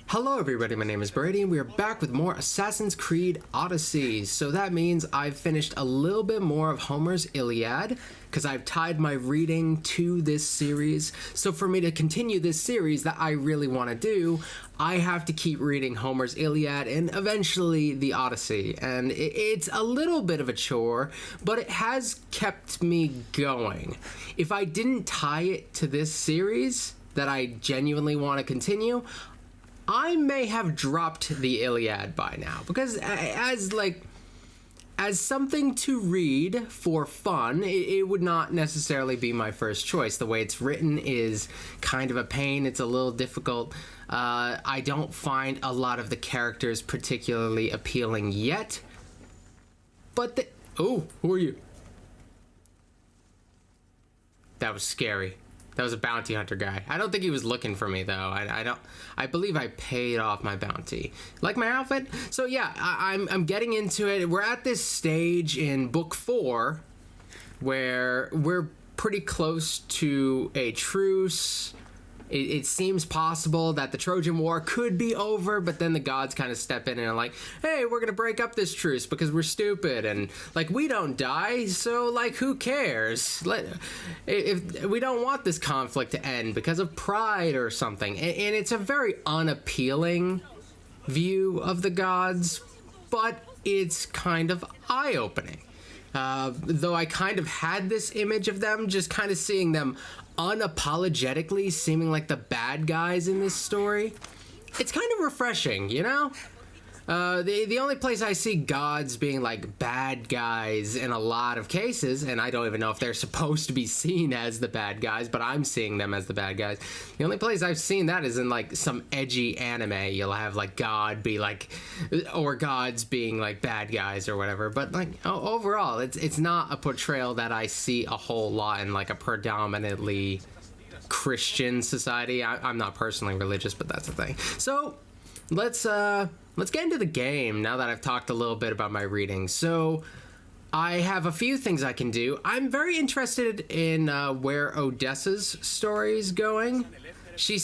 Hello everybody, my name is Brady and we are back with more Assassin's Creed Odyssey. So that means I've finished a little bit more of Homer's Iliad because I've tied my reading to this series. So for me to continue this series that I really want to do, I have to keep reading Homer's Iliad and eventually the Odyssey. And it's a little bit of a chore, but it has kept me going. If I didn't tie it to this series that I genuinely want to continue, I may have dropped the Iliad by now, because as something to read for fun, it would not necessarily be my first choice. The way it's written is kind of a pain. It's a little difficult. I don't find a lot of the characters particularly appealing yet. But oh, who are you? That was scary. That was a bounty hunter guy. I don't think he was looking for me though. I believe I paid off my bounty. Like my outfit? So yeah, I'm getting into it. We're at this stage in book 4 where we're pretty close to a truce. It seems possible that the Trojan War could be over, but then the gods kind of step in and are like, hey, we're gonna break up this truce because we're stupid, and like, we don't die, so like, who cares? If we don't want this conflict to end because of pride or something. And it's a very unappealing view of the gods, but it's kind of eye-opening. Though I kind of had this image of them, just kind of seeing them unapologetically seeming like the bad guys in this story. It's kind of refreshing, you know? The only place I see gods being like bad guys in a lot of cases, and I don't even know if they're supposed to be seen as the bad guys, but I'm seeing them as the bad guys. The only place I've seen that is in like some edgy anime. You'll have like God be like, or gods being like bad guys or whatever. But like overall, it's not a portrayal that I see a whole lot in like a predominantly Christian society. I'm not personally religious, but that's the thing. So let's get into the game now that I've talked a little bit about my reading. So I have a few things I can do. I'm very interested in where Odessa's story is going. She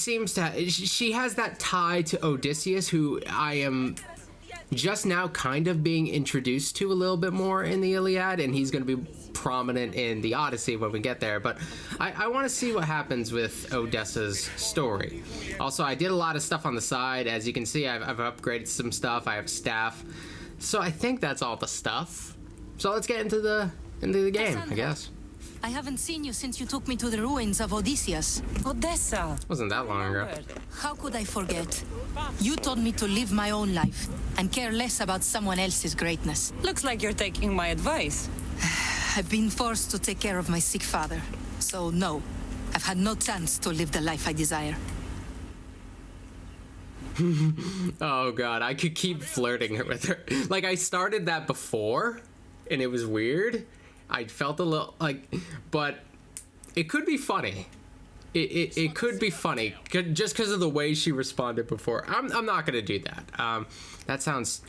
has that tie to Odysseus, who I am just now kind of being introduced to a little bit more in the Iliad, and he's going to be prominent in the Odyssey when we get there. But I want to see what happens with Odessa's story. Also, I did a lot of stuff on the side. As you can see, I've upgraded some stuff. I have staff. So I think that's all the stuff. So let's get into the game, I guess. I haven't seen you since you took me to the ruins of Odysseus. Odessa! Wasn't that long ago. How could I forget? You told me to live my own life and care less about someone else's greatness. Looks like you're taking my advice. I've been forced to take care of my sick father. So no, I've had no chance to live the life I desire. Oh god, I could keep flirting with her. Like, I started that before, and it was weird. I felt a little like, but it could be funny. It could be funny just because of the way she responded before. I'm not gonna do that. That sounds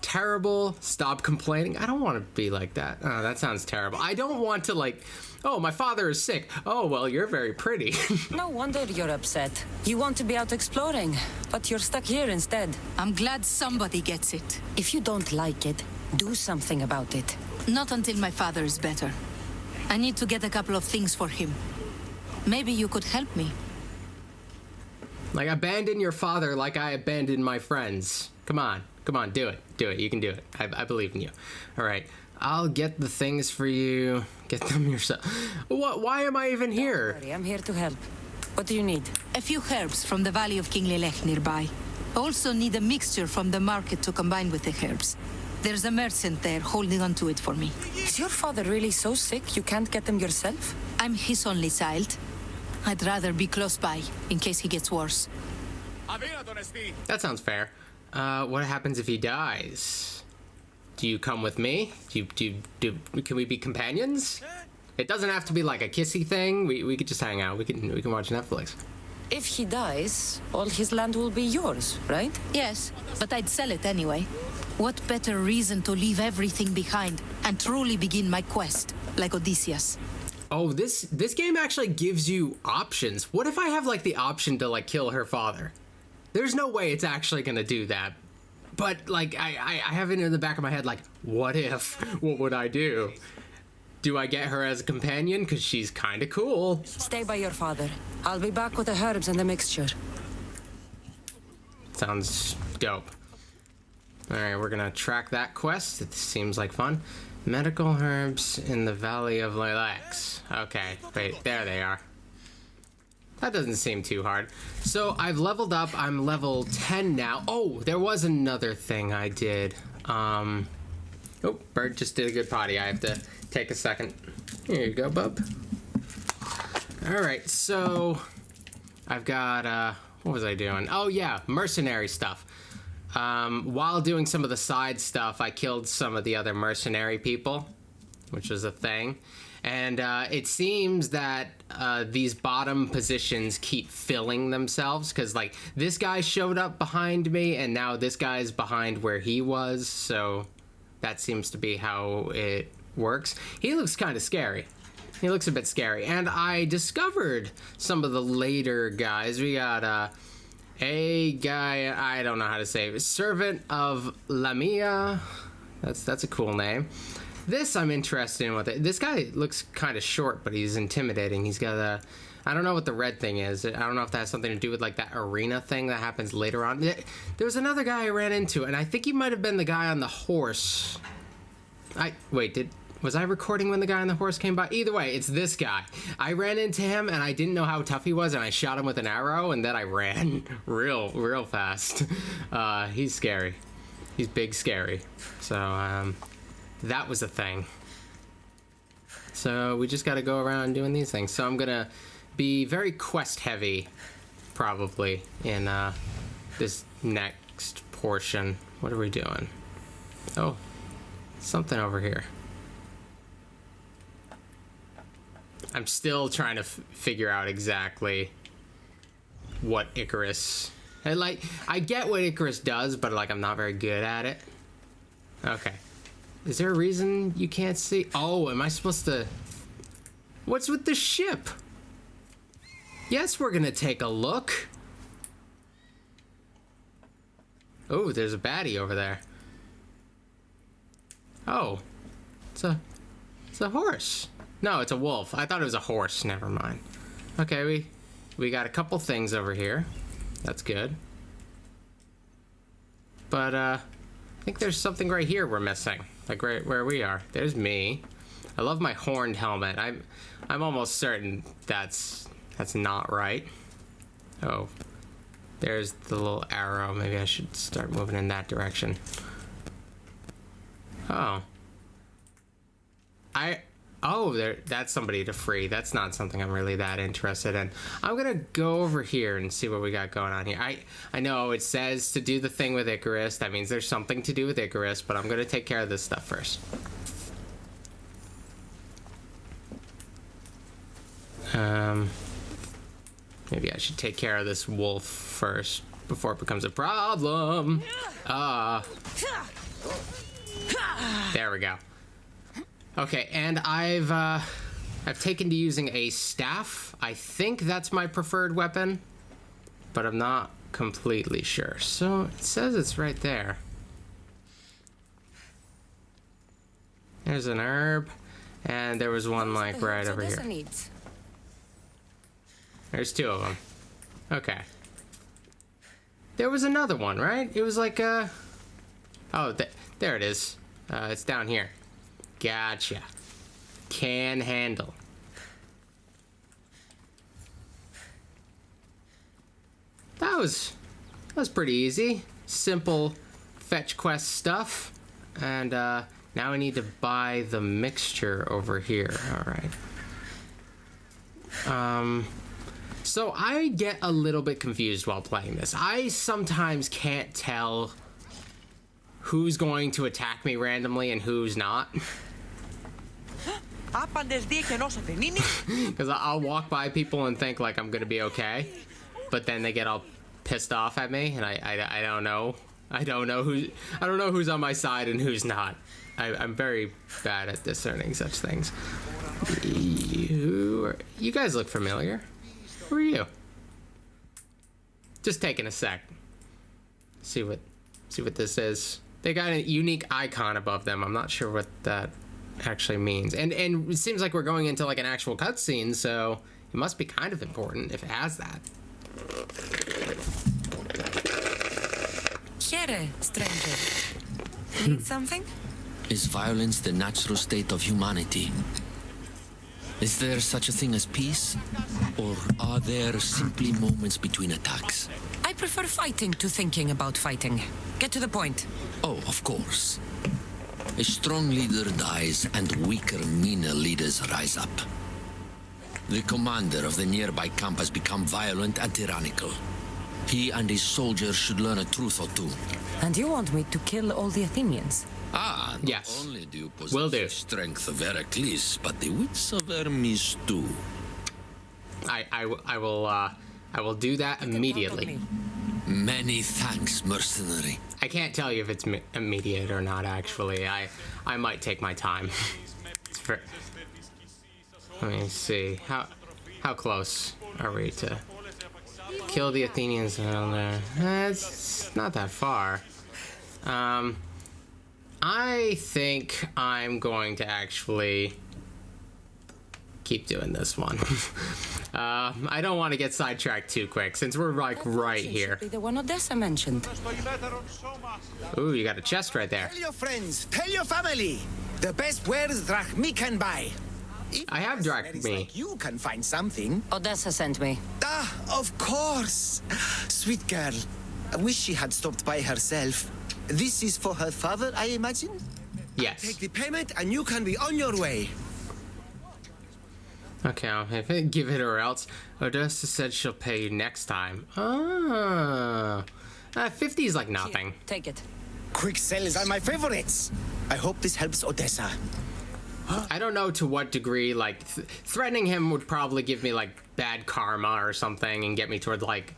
terrible. Stop complaining. I don't want to be like that. That sounds terrible. I don't want to like, oh, my father is sick. Oh, well, you're very pretty. No wonder you're upset. You want to be out exploring, but you're stuck here instead. I'm glad somebody gets it. If you don't like it, do something about it. Not until my father is better. I need to get a couple of things for him. Maybe you could help me. Like, abandon your father like I abandoned my friends. Come on, do it. You can do it. I believe in you. All right, I'll get the things for you. Get them yourself. What? Why am I even here? Don't worry, I'm here to help. What do you need? A few herbs from the valley of King Lilacs nearby. I also need a mixture from the market to combine with the herbs. There's a merchant there holding on to it for me. Is your father really so sick you can't get them yourself? I'm his only child. I'd rather be close by in case he gets worse. That sounds fair. What happens if he dies? Do you come with me? Can we be companions? It doesn't have to be like a kissy thing. We could just hang out. We can watch Netflix. If he dies, all his land will be yours, right? Yes, but I'd sell it anyway. What better reason to leave everything behind and truly begin my quest, like Odysseus? Oh, this game actually gives you options. What if I have like the option to like kill her father? There's no way it's actually gonna do that. But, like, I have it in the back of my head, like, what if? What would I do? Do I get her as a companion? Because she's kind of cool. Stay by your father. I'll be back with the herbs and the mixture. Sounds dope. Alright, we're gonna track that quest. It seems like fun. Medical herbs in the Valley of Lilacs. Okay, wait, there they are. That doesn't seem too hard. So I've leveled up. I'm level 10 now. Oh, there was another thing I did. Oh, Bird just did a good potty. I have to take a second. Here you go, bub. Alright, so I've got, what was I doing? Oh yeah, mercenary stuff. While doing some of the side stuff, I killed some of the other mercenary people, which was a thing. And it seems that these bottom positions keep filling themselves, because, like, this guy showed up behind me, and now this guy's behind where he was, so that seems to be how it works. He looks kind of scary. He looks a bit scary. And I discovered some of the later guys. We got a guy, I don't know how to say it, Servant of Lamia. That's a cool name. This I'm interested in with it. This guy looks kind of short, but he's intimidating. He's got a, I don't know what the red thing is. I don't know if that has something to do with, like, that arena thing that happens later on. There was another guy I ran into, and I think he might have been the guy on the horse. Was I recording when the guy on the horse came by? Either way, it's this guy. I ran into him, and I didn't know how tough he was, and I shot him with an arrow, and then I ran real fast. He's scary. He's big scary. So, that was a thing. So we just got to go around doing these things. So I'm gonna be very quest heavy, probably, in this next portion. What are we doing? Oh, something over here. I'm still trying to figure out exactly what Icarus... I get what Icarus does, but, like, I'm not very good at it. Okay. Is there a reason you can't see? Oh, am I supposed to... What's with the ship? Yes, we're gonna take a look. Oh, there's a baddie over there. Oh. It's a horse. No, it's a wolf. I thought it was a horse. Never mind. Okay, we got a couple things over here. That's good. But, I think there's something right here we're missing. Like right where we are. There's me. I love my horned helmet. I'm almost certain that's not right. Oh. There's the little arrow. Maybe I should start moving in that direction. Oh. That's somebody to free. That's not something I'm really that interested in. I'm gonna go over here and see what we got going on here. I know it says to do the thing with Icarus. That means there's something to do with Icarus, but I'm gonna take care of this stuff first. Maybe I should take care of this wolf first before it becomes a problem. There we go. Okay, and I've taken to using a staff. I think that's my preferred weapon, but I'm not completely sure. So it says it's right there. There's an herb, and there was one like right over here. There's two of them. Okay. There was another one, right? It was like oh, there it is. It's down here. Gotcha. Can handle. That was pretty easy. Simple fetch quest stuff. And now I need to buy the mixture over here. Alright. So I get a little bit confused while playing this. I sometimes can't tell who's going to attack me randomly and who's not. Because I'll walk by people and think like I'm gonna be okay, but then they get all pissed off at me, and I don't know. I don't know who's on my side and who's not. I'm very bad at discerning such things. You guys look familiar. Who are you? Just taking a sec. see what this is. They got a unique icon above them. I'm not sure what that actually means. And it seems like we're going into like an actual cutscene, so it must be kind of important if it has that. Here, stranger. Need something? Is violence the natural state of humanity? Is there such a thing as peace? Or are there simply moments between attacks? I prefer fighting to thinking about fighting. Get to the point. Oh, of course. A strong leader dies and weaker, meaner leaders rise up. The commander of the nearby camp has become violent and tyrannical. He and his soldiers should learn a truth or two. And you want me to kill all the Athenians? Ah, not Yes. only do you possess Will do. the strength of Heracles, but the wits of Hermes too. I will do that immediately. Many thanks, mercenary. I can't tell you if it's immediate or not. Actually, I might take my time. Let me see how close are we to kill the Athenians down there? It's not that far. I think I'm going to actually keep doing this one. I don't want to get sidetracked too quick since we're like right here. Should be the one Odessa mentioned. Ooh, you got a chest right there. Tell your friends, tell your family. The best wares drachmi can buy. If I have mercenaries drachmi. like you can find something. Odessa sent me. Ah, of course. Sweet girl. I wish she had stopped by herself. This is for her father, I imagine? Yes. Take the payment and you can be on your way. Okay, if I give it or else. Odessa said she'll pay you next time. Oh. 50 is like nothing. Here, take it. Quick sales are my favorites. I hope this helps Odessa. I don't know to what degree, like, threatening him would probably give me, like, bad karma or something and get me toward, like,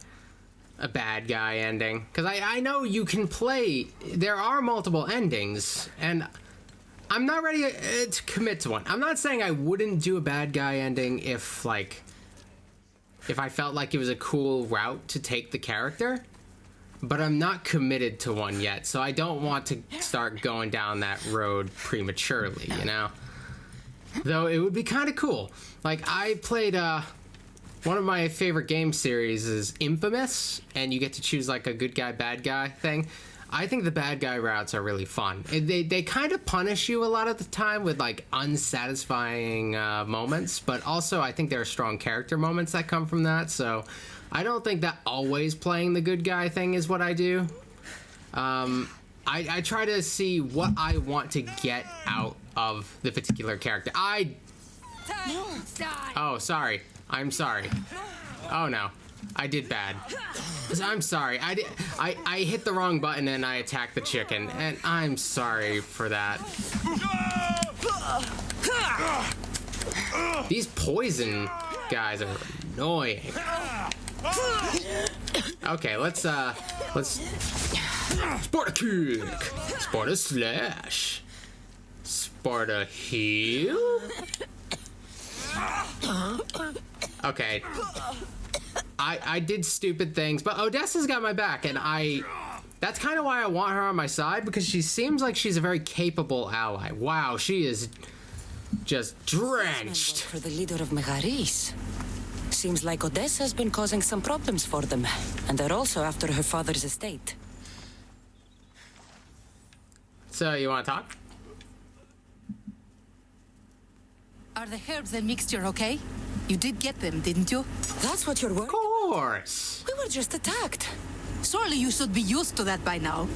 a bad guy ending. Because I know you can play... There are multiple endings, and I'm not ready to commit to one. I'm not saying I wouldn't do a bad guy ending if, like... If I felt like it was a cool route to take the character. But I'm not committed to one yet, so I don't want to start going down that road prematurely, you know? Though it would be kind of cool. Like, I played, one of my favorite game series is Infamous, and you get to choose, like, a good guy, bad guy thing. I think the bad guy routes are really fun. They kind of punish you a lot of the time with, like, unsatisfying moments, but also I think there are strong character moments that come from that, so I don't think that always playing the good guy thing is what I do. I try to see what I want to get out of the particular character. Oh, sorry. I'm sorry. Oh, no. I did bad. I'm sorry. I hit the wrong button and I attacked the chicken, and I'm sorry for that. These poison guys are annoying. Okay, let's Sparta kick, Sparta slash, Sparta heal. Okay, I did stupid things, but Odessa's got my back, and that's kind of why I want her on my side, because she seems like she's a very capable ally. Wow, she is just drenched. For the leader of Megaris. Seems like Odessa has been causing some problems for them, and they're also after her father's estate. So, you want to talk? Are the herbs and mixture okay? You did get them, didn't you? That's what you're worried? Of course. We were just attacked. Surely you should be used to that by now.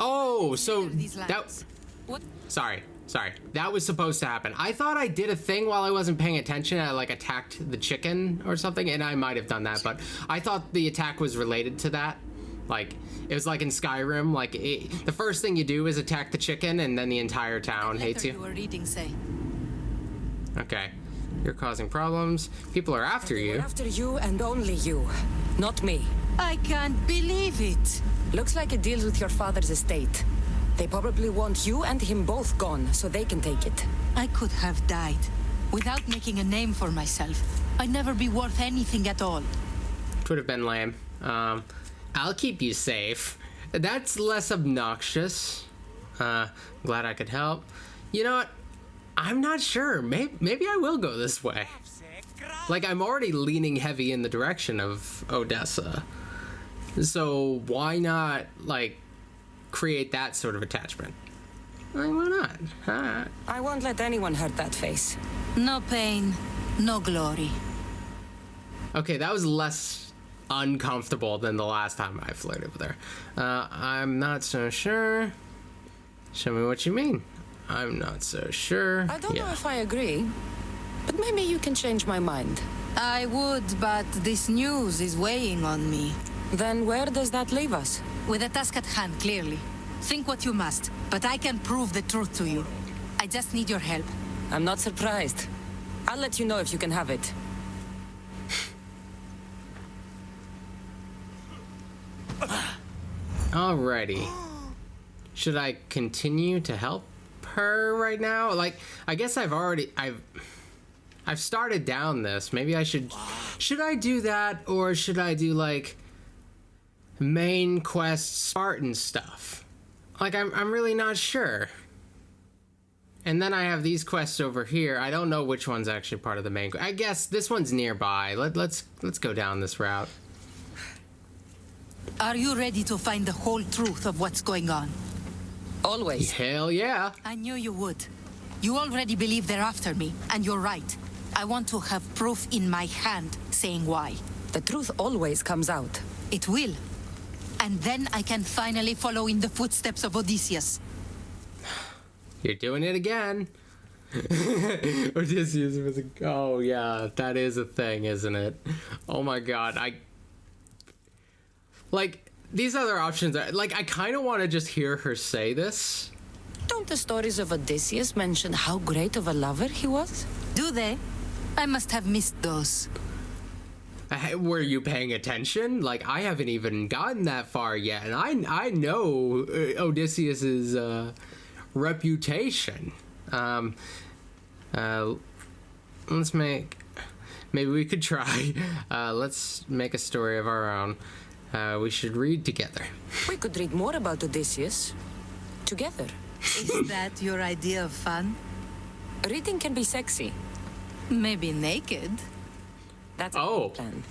Oh, so These that... lands. What? Sorry. That was supposed to happen. I thought I did a thing while I wasn't paying attention. I, like, attacked the chicken or something, and I might have done that, but I thought the attack was related to that. Like, it was like in Skyrim, like, the first thing you do is attack the chicken, and then the entire town hates you. You were reading, say. Okay. You're causing problems. People are after They were you. after you and only you, not me. I can't believe it. Looks like it deals with your father's estate. They probably want you and him both gone, so they can take it. I could have died without making a name for myself. I'd never be worth anything at all. Would have been lame. I'll keep you safe. That's less obnoxious. Glad I could help. You know what? I'm not sure. Maybe I will go this way. Like, I'm already leaning heavy in the direction of Odessa. So why not, like, create that sort of attachment? Like, why not? Huh? I won't let anyone hurt that face. No pain, no glory. Okay, that was less uncomfortable than the last time I flirted with her. I'm not so sure. Show me what you mean. I'm not so sure. I don't know if I agree, but maybe you can change my mind. I would, but this news is weighing on me. Then where does that leave us? With a task at hand, clearly. Think what you must, but I can prove the truth to you. I just need your help. I'm not surprised. I'll let you know if you can have it. Alrighty. Should I continue to help her right now? Like, I guess I've started down this. Maybe I should I do that, or should I do like main quest Spartan stuff? Like, I'm really not sure. And then I have these quests over here. I don't know which one's actually part of the main. I guess this one's nearby. Let's go down this route. Are you ready to find the whole truth of what's going on? Always. Hell yeah. I knew you would. You already believe they're after me, and you're right. I want to have proof in my hand saying why. The truth always comes out. It will. And then I can finally follow in the footsteps of Odysseus. You're doing it again. Odysseus was a... Oh, yeah, that is a thing, isn't it? Oh my god, Like, these other options are... Like, I kind of want to just hear her say this. Don't the stories of Odysseus mention how great of a lover he was? Do they? I must have missed those. Were you paying attention? Like, I haven't even gotten that far yet, and I know Odysseus's reputation. Let's make... Maybe we could try. Let's make a story of our own. We should read together. We could read more about Odysseus. Together. Is that your idea of fun? Reading can be sexy. Maybe naked. That's a good plan.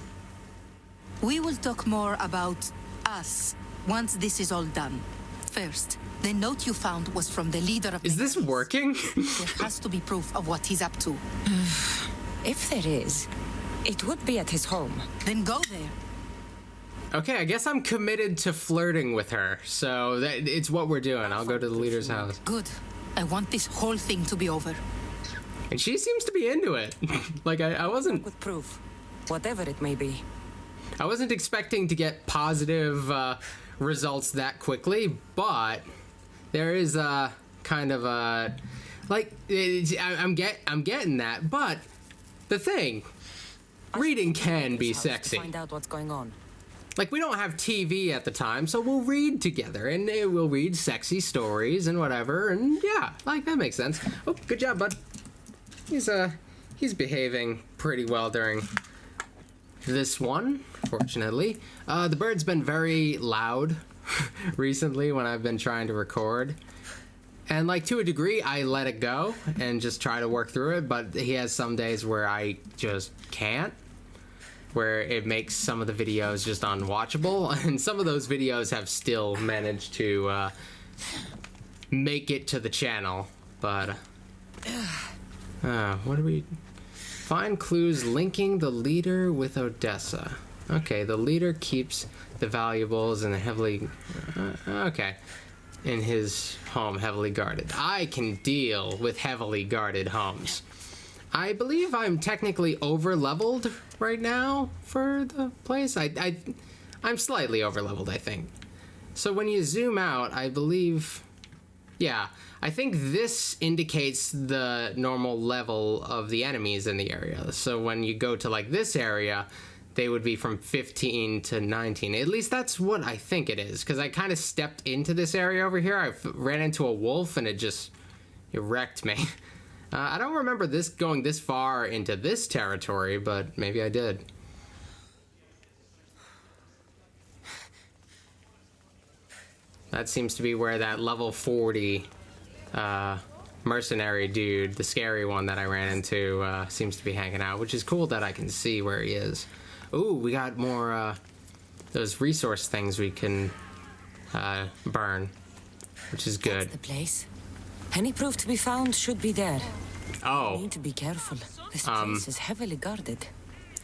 We will talk more about us once this is all done. First, the note you found was from the leader of... Is this working? There has to be proof of what he's up to. If there is, it would be at his home. Then go there. Okay, I guess I'm committed to flirting with her, so it's what we're doing. I'll go to the leader's house. Good. I want this whole thing to be over. And she seems to be into it. Like, I wasn't... With proof, whatever it may be. I wasn't expecting to get positive results that quickly, but there is a kind of a... Like, I'm getting that, but the thing, reading can be sexy. Find out what's going on. Like, we don't have TV at the time, so we'll read together, and we'll read sexy stories and whatever, and yeah, like, that makes sense. Oh, good job, bud. He's behaving pretty well during this one, fortunately. The bird's been very loud recently when I've been trying to record. And, like, to a degree, I let it go and just try to work through it, but he has some days where I just can't, where it makes some of the videos just unwatchable, and some of those videos have still managed to make it to the channel, but what do we... Find clues linking the leader with Odessa. Okay, the leader keeps the valuables in a heavily... okay. In his home, heavily guarded. I can deal with heavily guarded homes. I believe I'm technically over-leveled right now for the place. I'm slightly over-leveled, I think. So when you zoom out, I believe... Yeah, I think this indicates the normal level of the enemies in the area. So when you go to, like, this area, they would be from 15 to 19. At least that's what I think it is, because I kind of stepped into this area over here. I ran into a wolf, and it wrecked me. I don't remember this going this far into this territory, but maybe I did. That seems to be where that level 40 mercenary dude, the scary one that I ran into, seems to be hanging out, which is cool that I can see where he is. Ooh, we got more those resource things we can burn, which is good. That's the place. Any proof to be found should be there. Oh. We need to be careful. This place is heavily guarded.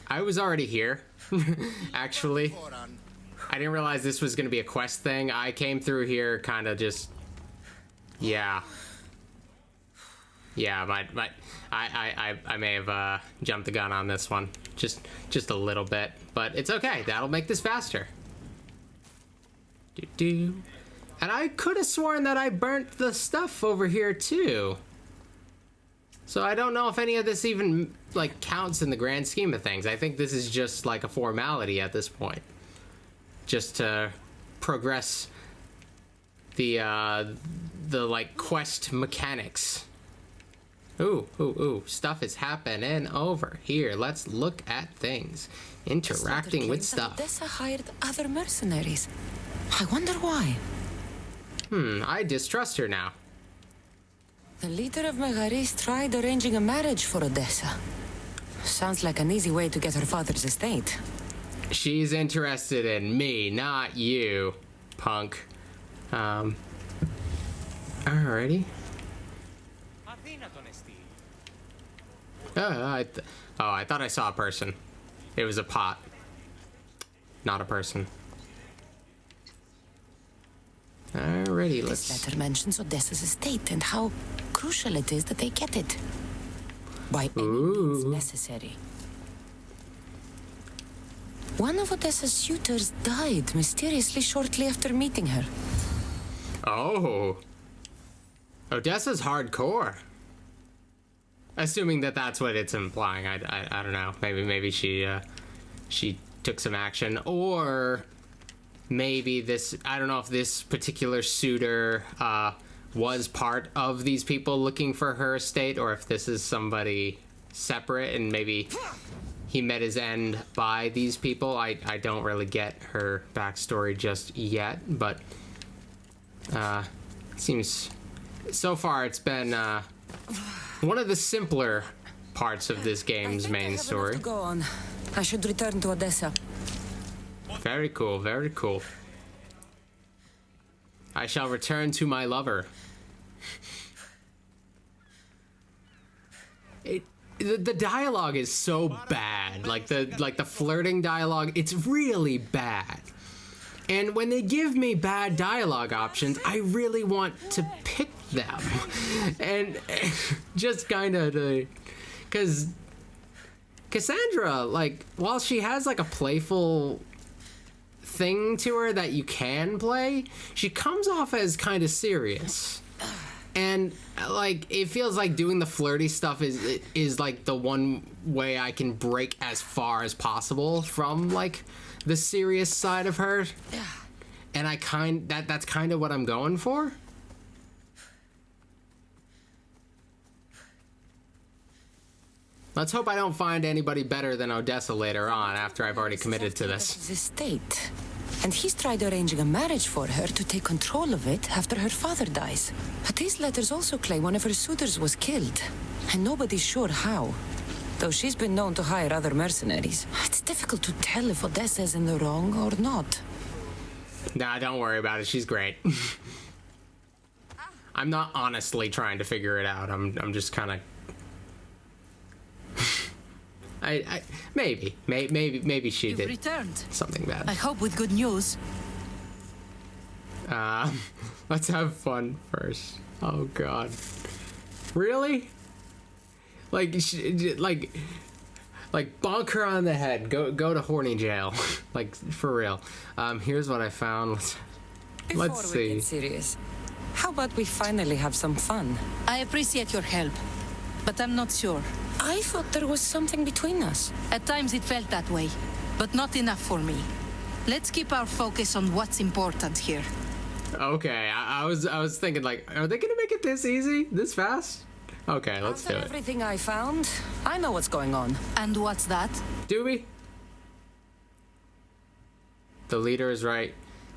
I was already here, actually. I didn't realize this was going to be a quest thing. I came through here kind of just... Yeah. Yeah, but I may have jumped the gun on this one. Just a little bit. But it's okay. That'll make this faster. Do-do. And I could have sworn that I burnt the stuff over here, too. So I don't know if any of this even, like, counts in the grand scheme of things. I think this is just, like, a formality at this point. Just to progress the like, quest mechanics. Ooh, stuff is happening over here. Let's look at things. Interacting with stuff. Odessa hired other mercenaries. I wonder why. I distrust her now. The leader of Megaris tried arranging a marriage for Odessa. Sounds like an easy way to get her father's estate. She's interested in me, not you, punk. Alrighty. I thought I saw a person. It was a pot. Not a person. Alrighty, let's... This letter mentions Odessa's estate and how crucial it is that they get it. By any means necessary. One of Odessa's suitors died mysteriously shortly after meeting her. Oh. Odessa's hardcore. Assuming that that's what it's implying. I don't know. Maybe she took some action, or maybe this, I don't know if this particular suitor was part of these people looking for her estate, or if this is somebody separate and maybe he met his end by these people. I don't really get her backstory just yet, but seems so far it's been one of the simpler parts of this game's main story. Go on. I should return to Odessa. Very cool, very cool. I shall return to my lover. The dialogue is so bad. Like the flirting dialogue, it's really bad. And when they give me bad dialogue options, I really want to pick them. And just kind of to... Because Cassandra, like, while she has, like, a playful thing to her that you can play, she comes off as kind of serious. And, like, it feels like doing the flirty stuff is like, the one way I can break as far as possible from, like, the serious side of her. And that's kind of what I'm going for. Let's hope I don't find anybody better than Odessa later on, after I've already committed to this. Estate. And he's tried arranging a marriage for her to take control of it after her father dies. But these letters also claim one of her suitors was killed, and nobody's sure how. Though she's been known to hire other mercenaries. It's difficult to tell if Odessa is in the wrong or not. Nah, don't worry about it. She's great. I'm not honestly trying to figure it out. I'm just kind of... maybe she You've did returned. something bad. I hope with good news. Let's have fun first. Oh God, really? Like bonk her on the head. Go to horny jail. Like, for real. Here's what I found. Let's see. Before we get serious, how about we finally have some fun? I appreciate your help, but I'm not sure. I thought there was something between us. At times it felt that way, but not enough for me. Let's keep our focus on what's important here. Okay, I was thinking, like, are they gonna make it this easy, this fast? Okay, let's do After it. everything I found, I know what's going on. And what's that? Do we? The leader is right.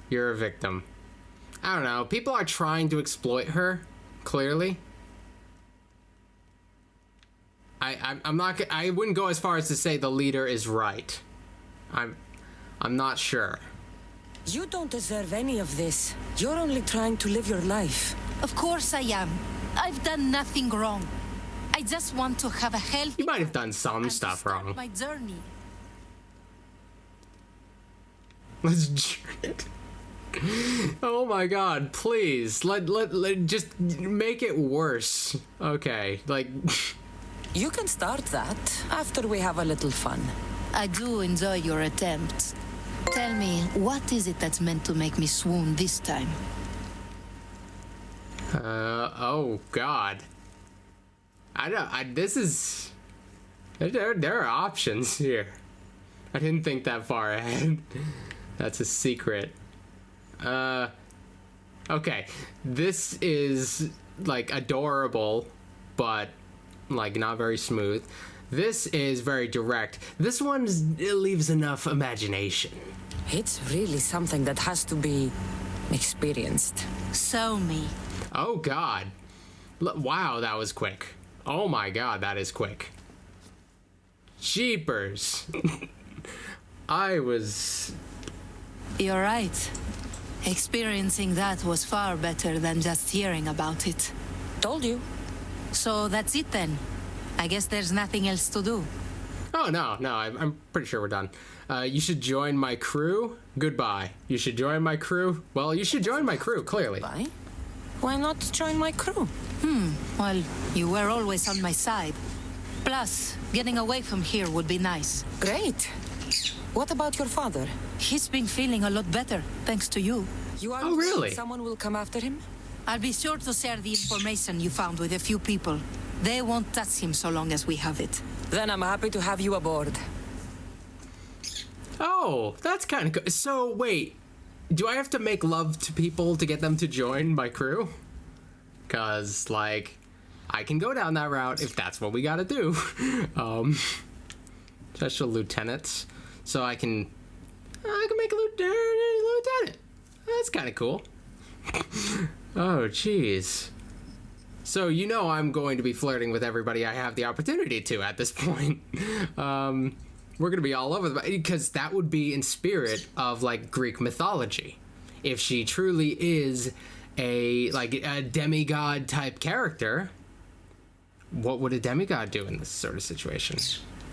You're a victim. I don't know. People are trying to exploit her, clearly. I'm not. I wouldn't go as far as to say the leader is right. I'm not sure. You don't deserve any of this. You're only trying to live your life. Of course I am. I've done nothing wrong. I just want to have a healthy... You might have done some and stuff start wrong. my journey. Let's journey. Oh my god, please. Let just make it worse. Okay, like... You can start that after we have a little fun. I do enjoy your attempts. Tell me, what is it that's meant to make me swoon this time? Oh god. This is... There are options here. I didn't think that far ahead. That's a secret. Okay. This is, like, adorable, but, like, not very smooth. This is very direct. This one leaves enough imagination. It's really something that has to be experienced. Show me. Oh god. Wow, that was quick. Oh my god, that is quick. Jeepers. I was... You're right. Experiencing that was far better than just hearing about it. Told you. So that's it then. I guess there's nothing else to do. Oh, no, I'm pretty sure we're done. You should join my crew. Goodbye. You should join my crew. Well, you should join my crew, clearly. Why? Why not join my crew? Well, you were always on my side. Plus, getting away from here would be nice. Great. What about your father? He's been feeling a lot better, thanks to you. You are Oh, really? Someone will come after him? I'll be sure to share the information you found with a few people. They won't touch him so long as we have it. Then I'm happy to have you aboard. Oh, that's kind of good. So, wait. Do I have to make love to people to get them to join my crew? Because, like, I can go down that route if that's what we gotta do. Special lieutenants. So I can make a lieutenant. That's kind of cool. Oh, jeez. So, you know I'm going to be flirting with everybody I have the opportunity to at this point. We're going to be all over the... Because that would be in spirit of, like, Greek mythology. If she truly is a demigod type character, what would a demigod do in this sort of situation?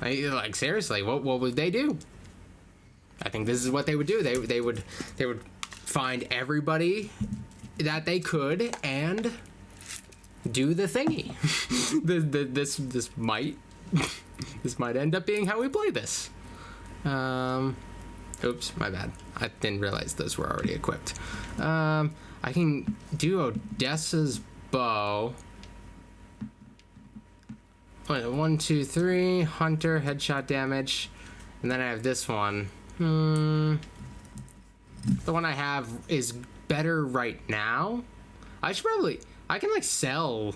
Like, seriously, what would they do? I think this is what they would do. They would find everybody that they could and do the thingy. This might end up being how we play this. Oops, my bad. I didn't realize those were already equipped. I can do Odessa's bow. 1, 2, 3, hunter, headshot damage. And then I have this one. The one I have is better right now. I can like sell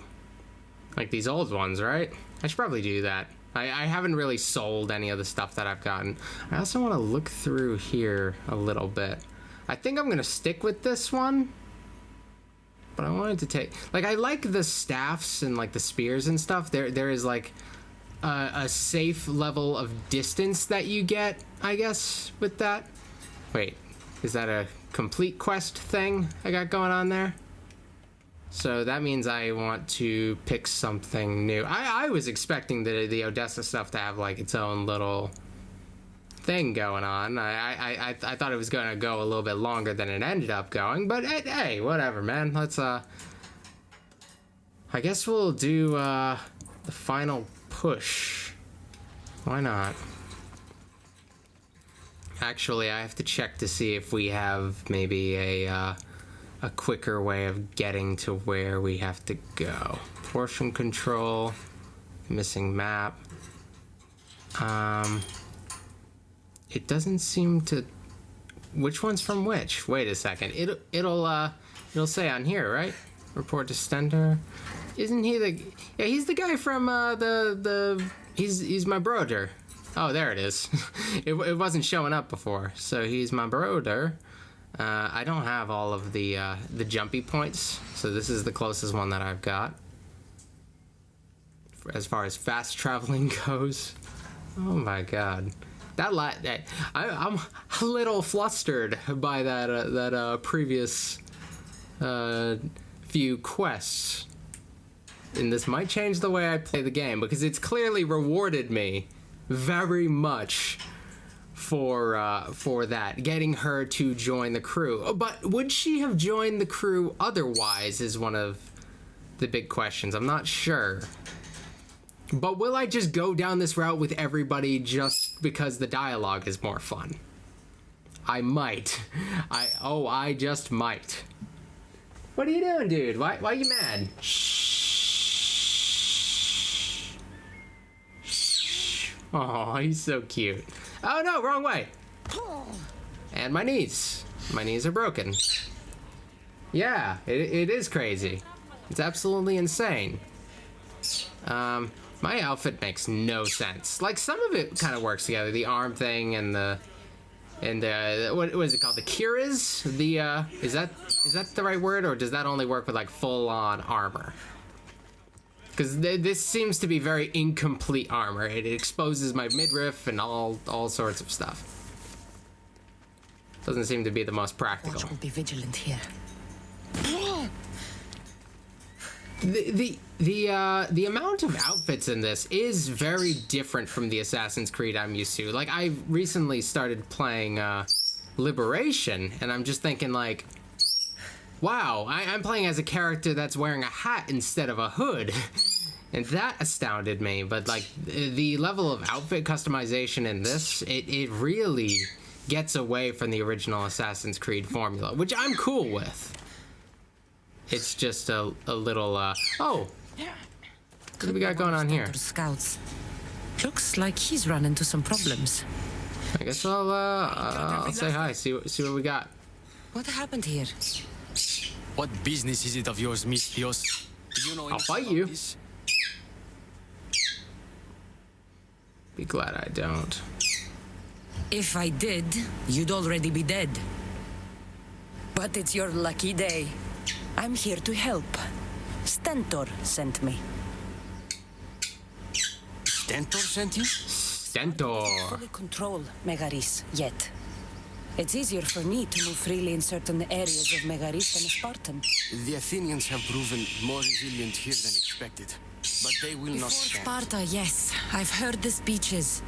like these old ones, right? I should probably do that. I haven't really sold any of the stuff that I've gotten. I also want to look through here a little bit. I think I'm gonna stick with this one. But I wanted to take, like, I like the staffs and like the spears and stuff. There is like a safe level of distance that you get, I guess, with that. Wait, is that a complete quest thing I got going on there? So that means I want to pick something new. I was expecting the Odessa stuff to have like its own little thing going on. I thought it was going to go a little bit longer than it ended up going, but hey, whatever, man. Let's I guess we'll do the final push. Why not? Actually, I have to check to see if we have maybe a quicker way of getting to where we have to go. Portion control, missing map. It doesn't seem to. Which one's from which? Wait a second. It'll say on here, right? Report to Stender. Isn't he the? Yeah, he's the guy from He's my brother. Oh, there it is. It wasn't showing up before, so he's my brother. I don't have all of the jumpy points, so this is the closest one that I've got. As far as fast traveling goes. Oh my god. I'm a little flustered by that previous few quests. And this might change the way I play the game, because it's clearly rewarded me very much for that, getting her to join the crew. But would she have joined the crew otherwise is one of the big questions. I'm not sure. But will I just go down this route with everybody just because the dialogue is more fun? I might. I just might. What are you doing, dude? Why are you mad? Shh. Oh, he's so cute. Oh no, wrong way. And my knees. My knees are broken. Yeah, it is crazy. It's absolutely insane. My outfit makes no sense. Like, some of it kind of works together. The arm thing and what is it called? The cuirass? Is that the right word, or does that only work with like full-on armor? Because this seems to be very incomplete armor. It exposes my midriff and all sorts of stuff. Doesn't seem to be the most practical. Watch will be vigilant here. The amount of outfits in this is very different from the Assassin's Creed I'm used to. Like, I recently started playing Liberation, and I'm just thinking like, wow, I'm playing as a character that's wearing a hat instead of a hood. And that astounded me. But like, the level of outfit customization in this, it really gets away from the original Assassin's Creed formula, which I'm cool with. It's just a little, oh! What do we got going on here? Scouts. Looks like he's run into some problems. I guess I'll say hi, see what we got. What happened here? What business is it of yours, Miss Dios? Do you know I'll fight you. This? Be glad I don't. If I did, you'd already be dead. But it's your lucky day. I'm here to help. Stentor sent me. Stentor sent you? Stentor. Fully control Megaris yet. It's easier for me to move freely in certain areas of Megaris than a Spartan. The Athenians have proven more resilient here than expected. But they will not stand. Sparta, yes. I've heard the speeches.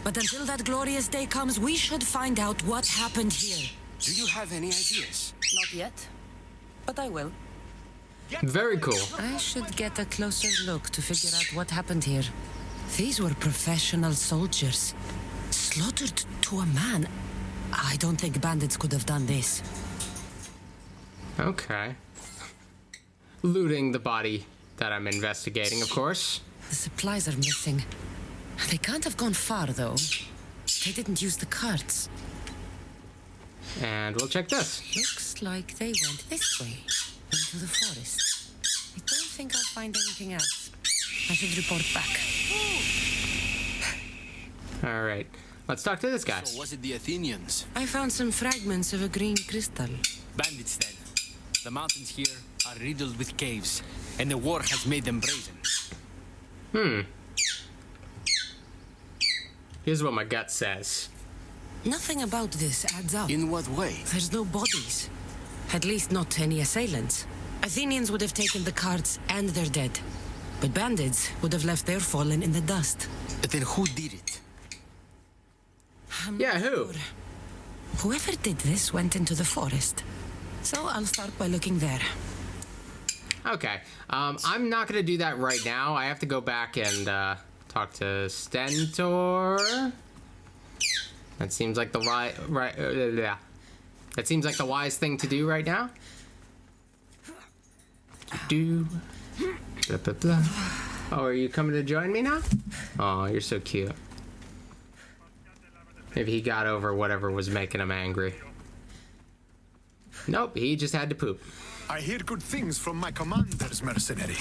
But until that glorious day comes, we should find out what happened here. Do you have any ideas? Not yet. But I will. Very cool. I should get a closer look to figure out what happened here. These were professional soldiers. Slaughtered to a man. I don't think bandits could have done this. Okay. Looting the body that I'm investigating, of course. The supplies are missing. They can't have gone far, though. They didn't use the carts. And we'll check this. Looks like they went this way, into the forest. I don't think I'll find anything else. I should report back. All right. Let's talk to this guy. So was it the Athenians? I found some fragments of a green crystal. Bandits then. The mountains here are riddled with caves, and the war has made them brazen. Here's what my gut says. Nothing about this adds up. In what way? There's no bodies. At least not any assailants. Athenians would have taken the carts and their dead. But bandits would have left their fallen in the dust. Then who did it? Yeah, who? Whoever did this went into the forest. So I'll start by looking there. Okay. I'm not going to do that right now. I have to go back and talk to Stentor. That seems like the That seems like the wise thing to do right now. Blah, blah, blah. Oh, are you coming to join me now? Oh, you're so cute. Maybe he got over whatever was making him angry. Nope, he just had to poop. I hear good things from my commanders, mercenary.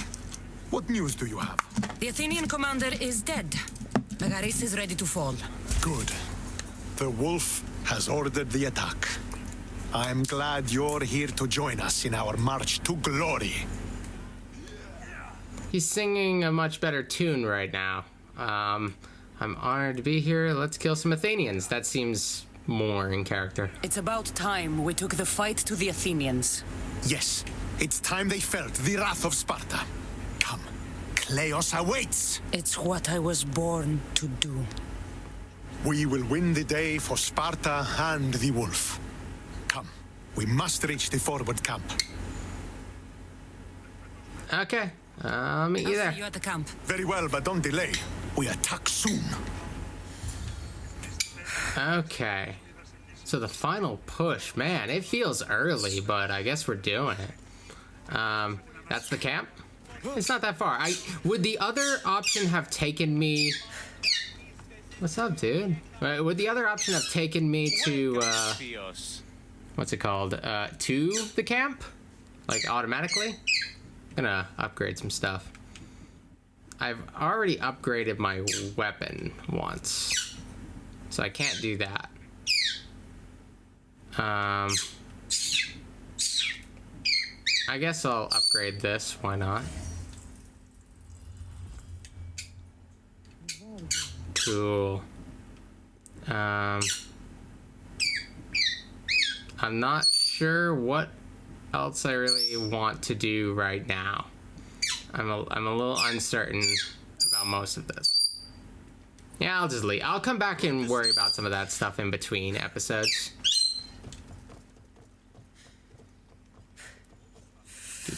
What news do you have? The Athenian commander is dead. Megaris is ready to fall. Good. The wolf has ordered the attack. I'm glad you're here to join us in our march to glory. He's singing a much better tune right now. I'm honored to be here. Let's kill some Athenians. That seems more in character. It's about time we took the fight to the Athenians. Yes, it's time they felt the wrath of Sparta. Come, Kleos awaits. It's what I was born to do. We will win the day for Sparta and the wolf. Come, we must reach the forward camp. Okay, I'll meet you there. See you at the camp. Very well, but don't delay. We attack soon. Okay. So the final push, man, it feels early, but I guess we're doing it. That's the camp? It's not that far. Would the other option have taken me... What's up, dude? Would the other option have taken me to, what's it called? To the camp? Like, automatically? I'm gonna upgrade some stuff. I've already upgraded my weapon once, so I can't do that. I guess I'll upgrade this. Why not? Cool. I'm not sure what else I really want to do right now. I'm a little uncertain about most of this. Yeah, I'll just leave. I'll come back and worry about some of that stuff in between episodes.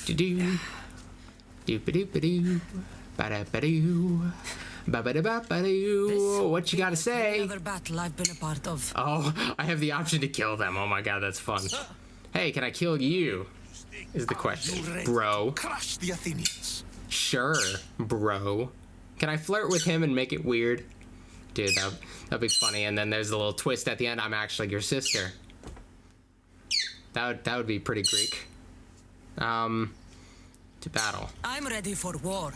Do-do-do. Do-ba-do-ba-do. Ba-da-ba-do. Ba-ba-da-ba-ba-do. What you gotta say? Another battle I've been a part of. Oh, I have the option to kill them. Oh my god, that's fun. Hey, can I kill you? Is the question, bro. Crush the Athenians. Sure, bro. Can I flirt with him and make it weird? Dude, that'd be funny. And then there's a little twist at the end. I'm actually your sister. That would be pretty Greek. To battle. I'm ready for war.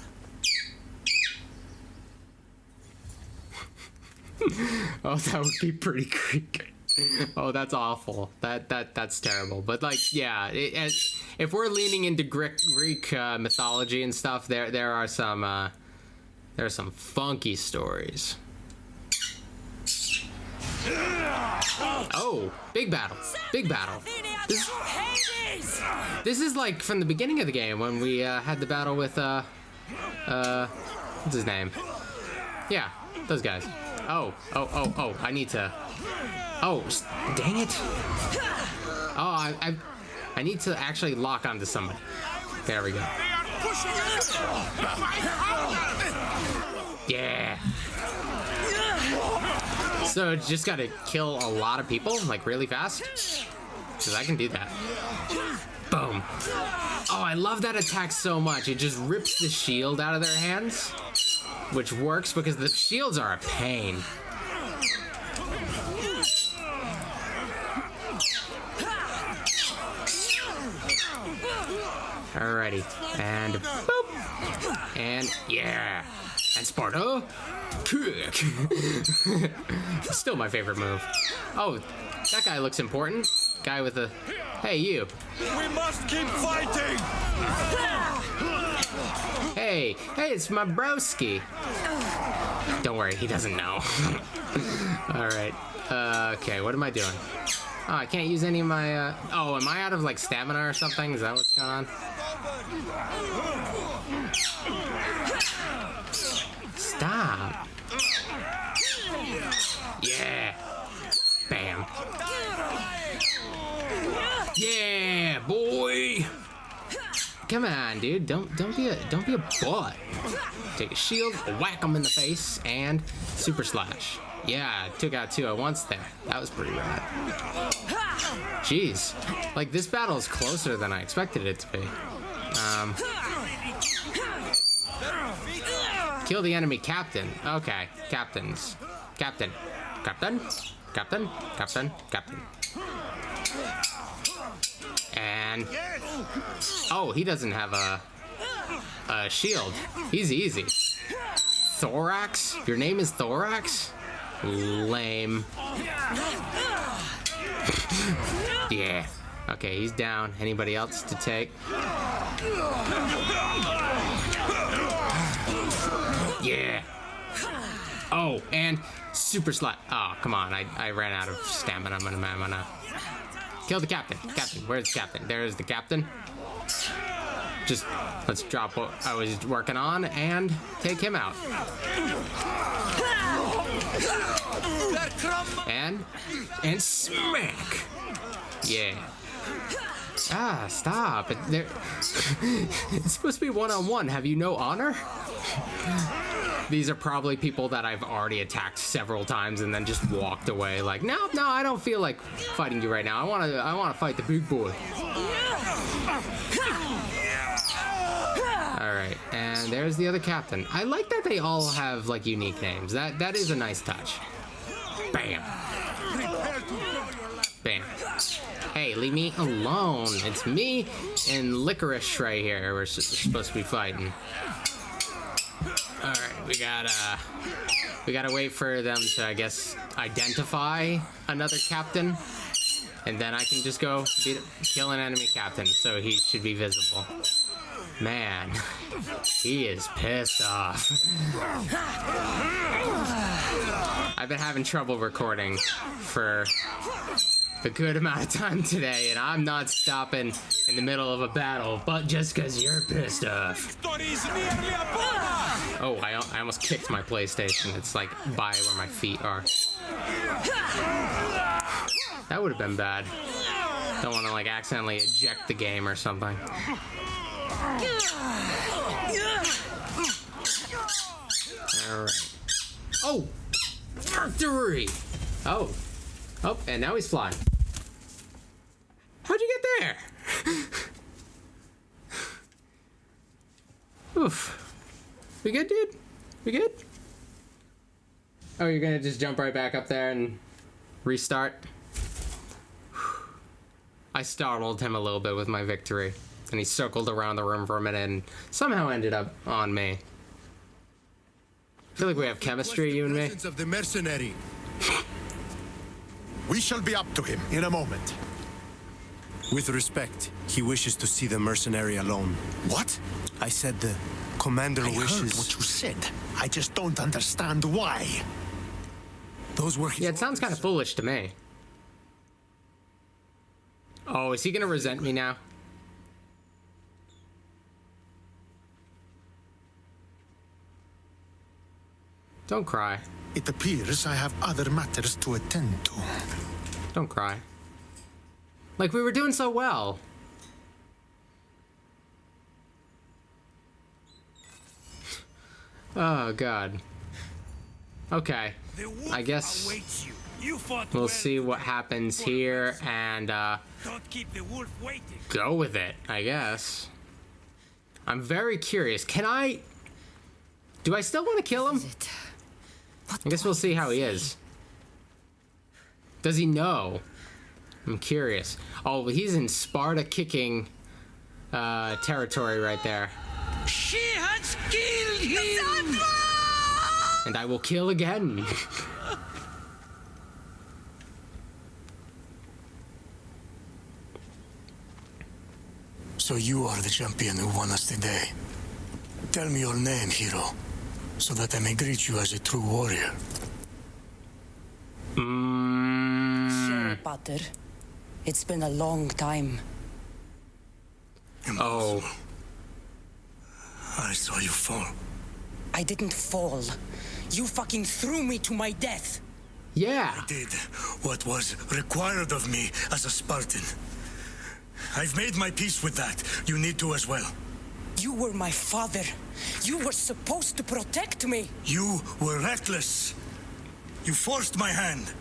Oh, that would be pretty Greek. Oh, that's awful. That's terrible. But like, yeah, if we're leaning into Greek mythology and stuff, there are some funky stories. Oh, big battle, big battle. This is like from the beginning of the game when we had the battle with what's his name? Yeah, those guys. Oh, I need to... Oh, dang it. Oh, I need to actually lock onto somebody. There we go. Yeah. So just gotta kill a lot of people, like really fast? Because I can do that. Boom. Oh, I love that attack so much. It just rips the shield out of their hands. Which works because the shields are a pain. Alrighty. And boop. And yeah. And Sparta. Kick. Still my favorite move. Oh, that guy looks important. Guy with a... Hey, you. We must keep fighting! Hey, it's my broski. Don't worry, he doesn't know. Alright. Okay, what am I doing? Oh, I can't use any of my, Oh, am I out of, like, stamina or something? Is that what's going on? Stop. Yeah. Bam. Yeah, boy. Come on, dude. Don't be a butt. Take a shield, whack him in the face, and super slash. Yeah, took out 2 at once there. That was pretty rad. Jeez, like this battle is closer than I expected it to be. Kill the enemy captain. Okay, captains. Captain. And oh, he doesn't have a shield. He's easy. Thorax? Your name is Thorax? Lame. Yeah. Okay, he's down. Anybody else to take? Yeah. Oh, and super slap. Oh, come on. I ran out of stamina. I'm gonna kill the captain. Captain, where's the captain? There's the captain. Just let's drop what I was working on and take him out. And smack. Yeah. Ah, stop. It's supposed to be one-on-one. Have you no honor? These are probably people that I've already attacked several times and then just walked away. Like, no, I don't feel like fighting you right now. I wanna fight the big boy. Alright, and there's the other captain. I like that they all have, like, unique names. That is a nice touch. Bam. Bam. Hey, leave me alone. It's me and Licorice right here. We're supposed to be fighting. Alright, we gotta wait for them to, I guess, identify another captain. And then I can just go kill an enemy captain, so he should be visible. Man, he is pissed off. I've been having trouble recording for a good amount of time today, and I'm not stopping in the middle of a battle, but just because you're pissed off. Oh, I almost kicked my PlayStation. It's like by where my feet are. That would have been bad. Don't want to like accidentally eject the game or something. Alright. Oh! Victory! Oh, and now he's flying. How'd you get there? Oof. We good, dude? We good? Oh, you're gonna just jump right back up there and restart? I startled him a little bit with my victory, and he circled around the room for a minute and somehow ended up on me. I feel like we have chemistry, you and me. Of the mercenary. We shall be up to him in a moment. With respect, he wishes to see the mercenary alone. What? I said the commander wishes... I heard what you said. I just don't understand why. Those were his Yeah, it sounds kind of foolish to me. Oh, is he gonna resent me now? Don't cry. It appears I have other matters to attend to. Don't cry. Like, we were doing so well. Oh, God. Okay. I guess we'll see what happens here and, go with it, I guess. I'm very curious. Do I still want to kill him? I guess we'll see how he is. Does he know? I'm curious. Oh, he's in Sparta kicking territory right there. She has killed him! And I will kill again. So you are the champion who won us today. Tell me your name, hero, so that I may greet you as a true warrior. Sure, Pater. It's been a long time. Oh. I saw you fall. I didn't fall. You fucking threw me to my death. Yeah. I did what was required of me as a Spartan. I've made my peace with that. You need to as well. You were my father. You were supposed to protect me. You were reckless. You forced my hand.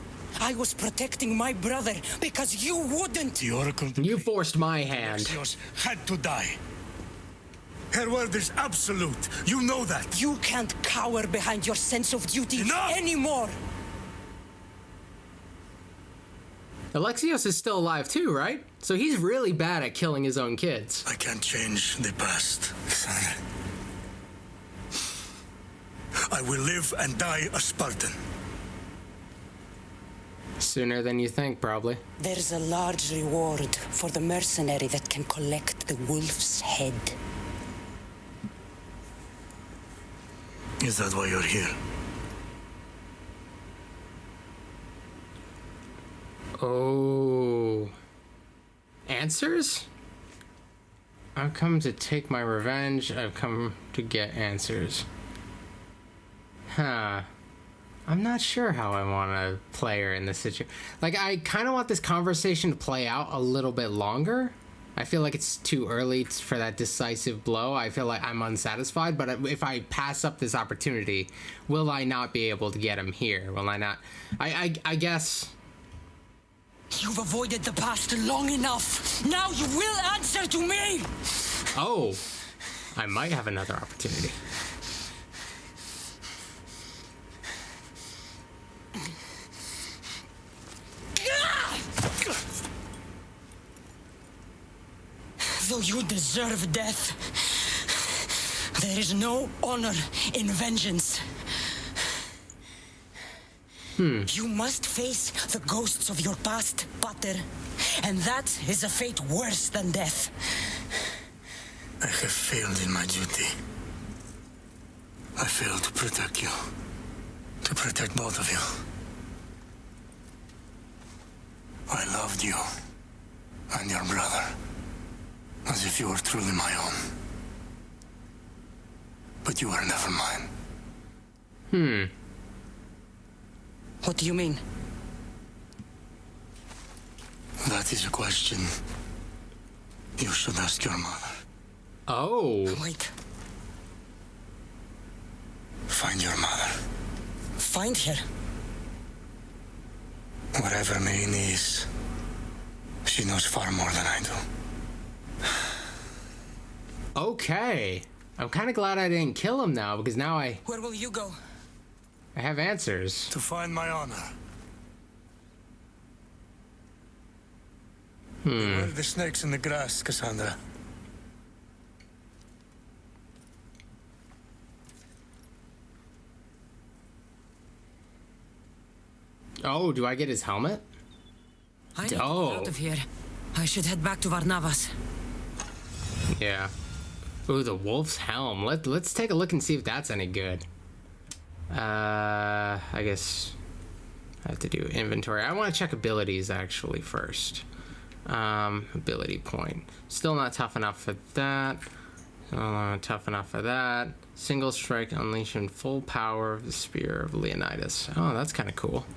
I was protecting my brother because you wouldn't. The Oracle... You forced my hand. had to die. Her word is absolute. You know that. You can't cower behind your sense of duty anymore. Alexios is still alive too, right? So he's really bad at killing his own kids. I can't change the past, son. I will live and die a Spartan. Sooner than you think, probably. There's a large reward for the mercenary that can collect the wolf's head. Is that why you're here? Oh. Answers? I've come to take my revenge. I've come to get answers. Huh. I'm not sure how I want to play her in this situation. Like, I kind of want this conversation to play out a little bit longer. I feel like it's too early for that decisive blow. I feel like I'm unsatisfied, but if I pass up this opportunity, will I not be able to get him here? Will I not? I guess... You've avoided the past long enough. Now you will answer to me! Oh, I might have another opportunity. Though you deserve death, there is no honor in vengeance. You must face the ghosts of your past, Pater, and that is a fate worse than death. I have failed in my duty. I failed to protect you. To protect both of you. I loved you and your brother as if you were truly my own. But you were never mine. What do you mean? That is a question you should ask your mother. Oh. Wait. Find your mother. Find her? Wherever Maine is, she knows far more than I do. Okay. I'm kind of glad I didn't kill him now, because now Where will you go? I have answers. To find my honor. Beware the snakes in the grass, Cassandra. Oh, do I get his helmet? I need to get Oh. out of here. I should head back to Varnavas. Yeah. Ooh, the wolf's helm. Let's take a look and see if that's any good. I guess I have to do inventory. I want to check abilities actually first. Ability point. Still not tough enough for that. Still not tough enough for that. Single strike, unleashing full power of the spear of Leonidas. Oh, that's kind of cool.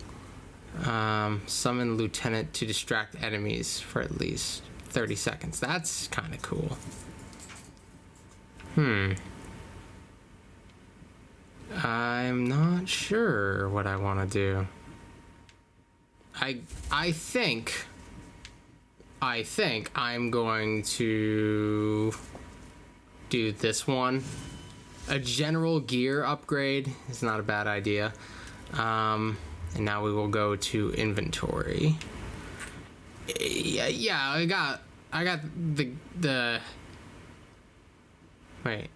Summon lieutenant to distract enemies for at least 30 seconds. That's kind of cool. I'm not sure what I want to do. I think I'm going to do this one. A general gear upgrade is not a bad idea. And now we will go to inventory. Yeah, I got the wait.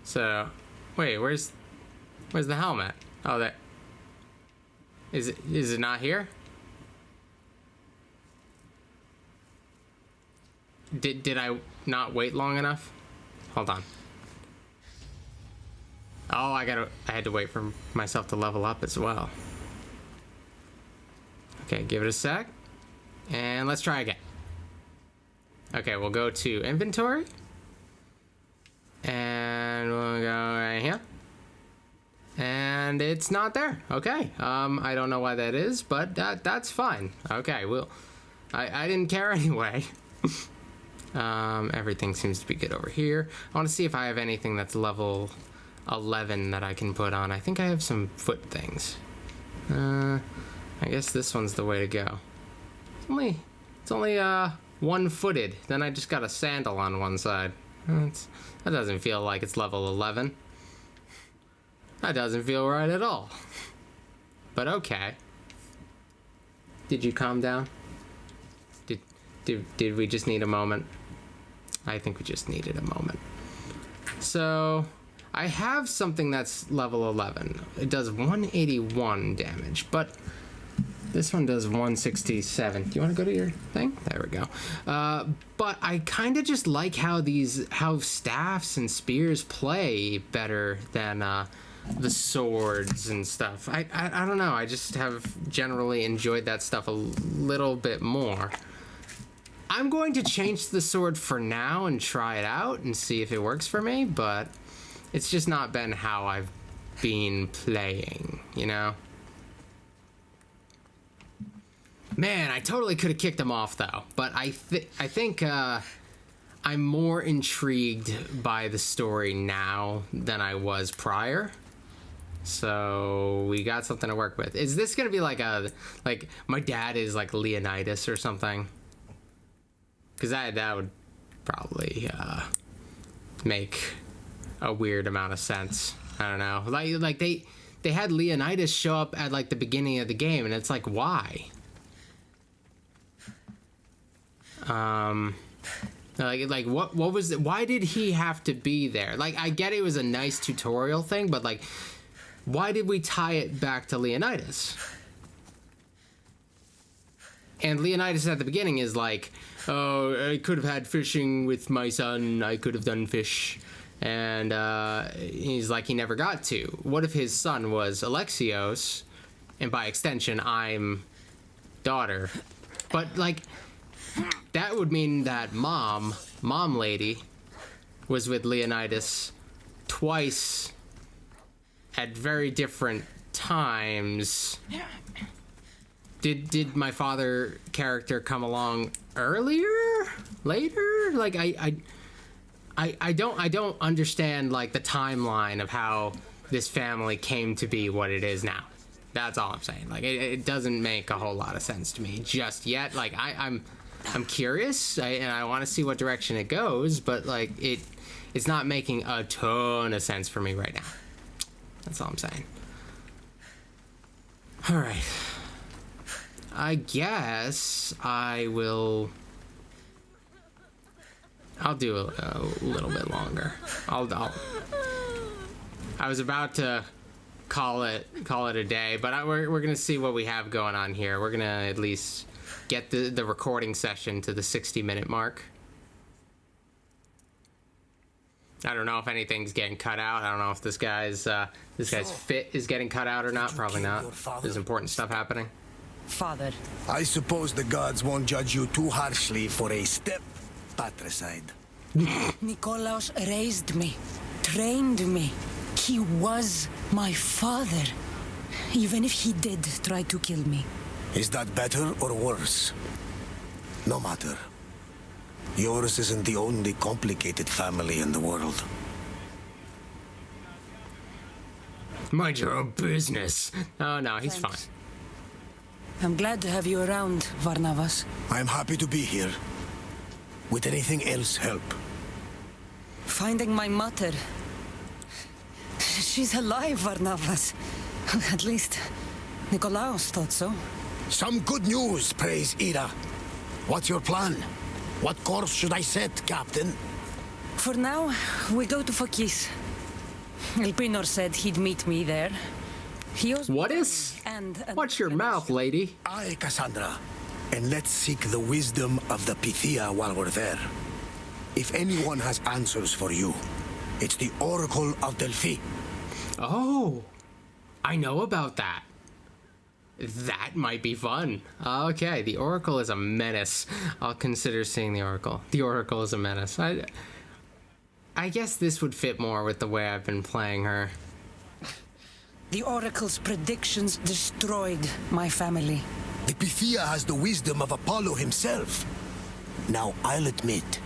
So, wait, where's the helmet? Oh, that is it not here? Did I not wait long enough? Hold on. Oh, I had to wait for myself to level up as well. Okay, give it a sec. And let's try again. Okay, we'll go to inventory. And we'll go right here. And it's not there. Okay. I don't know why that is, but that's fine. Okay, I didn't care anyway. Everything seems to be good over here. I want to see if I have anything that's level 11 that I can put on. I think I have some foot things. I guess this one's the way to go. It's only one-footed. Then I just got a sandal on one side. That doesn't feel like it's level 11. That doesn't feel right at all. But okay. Did you calm down? Did we just need a moment? I think we just needed a moment. So, I have something that's level 11. It does 181 damage, but This one does 167. Do you want to go to your thing? There we go. But I kind of just like how staffs and spears play better than the swords and stuff. I don't know. I just have generally enjoyed that stuff a little bit more. I'm going to change the sword for now and try it out and see if it works for me, but it's just not been how I've been playing, you know? Man, I totally could have kicked him off though, but I think I'm more intrigued by the story now than I was prior. So we got something to work with. Is this gonna be like my dad is like Leonidas or something? Because that would probably make a weird amount of sense. I don't know. Like they had Leonidas show up at like the beginning of the game, and it's like, why? Like what was it? Why did he have to be there? Like, I get it was a nice tutorial thing, but like, why did we tie it back to Leonidas? And Leonidas at the beginning is like, oh, I could have had fishing with my son. I could have done fish. And he's like, he never got to. What if his son was Alexios, and by extension, I'm daughter? But like, that would mean that mom lady, was with Leonidas twice at very different times. Did my father character come along earlier? Later? Like, I don't understand like the timeline of how this family came to be what it is now. That's all I'm saying. Like, it doesn't make a whole lot of sense to me just yet. Like, I'm curious, and I want to see what direction it goes, but like it's not making a ton of sense for me right now. That's all I'm saying. All right. I guess I'll do a little bit longer. I was about to call it a day, but we're gonna see what we have going on here. We're gonna at least get the recording session to the 60-minute mark. I don't know if anything's getting cut out. I don't know if this guy's fit is getting cut out or not. Probably not. There's important stuff happening. Father. I suppose the gods won't judge you too harshly for a step patricide. Nikolaos raised me, trained me. He was my father, even if he did try to kill me. Is that better or worse? No matter. Yours isn't the only complicated family in the world. Mind your own business. Oh, no, he's fine. I'm glad to have you around, Varnavas. I'm happy to be here. Would anything else help? Finding my mother. She's alive, Varnavas. At least, Nikolaos thought so. Some good news, praise Ira. What's your plan? What course should I set, Captain? For now, we go to Phokis. Elpinor said he'd meet me there. What is? Watch your mouth, lady. Aye, Cassandra. And let's seek the wisdom of the Pythia while we're there. If anyone has answers for you, it's the Oracle of Delphi. Oh, I know about that. That might be fun. Okay, the Oracle is a menace. I'll consider seeing the Oracle. The Oracle is a menace. I guess this would fit more with the way I've been playing her. The Oracle's predictions destroyed my family. The Pythia has the wisdom of Apollo himself. Now, I'll admit,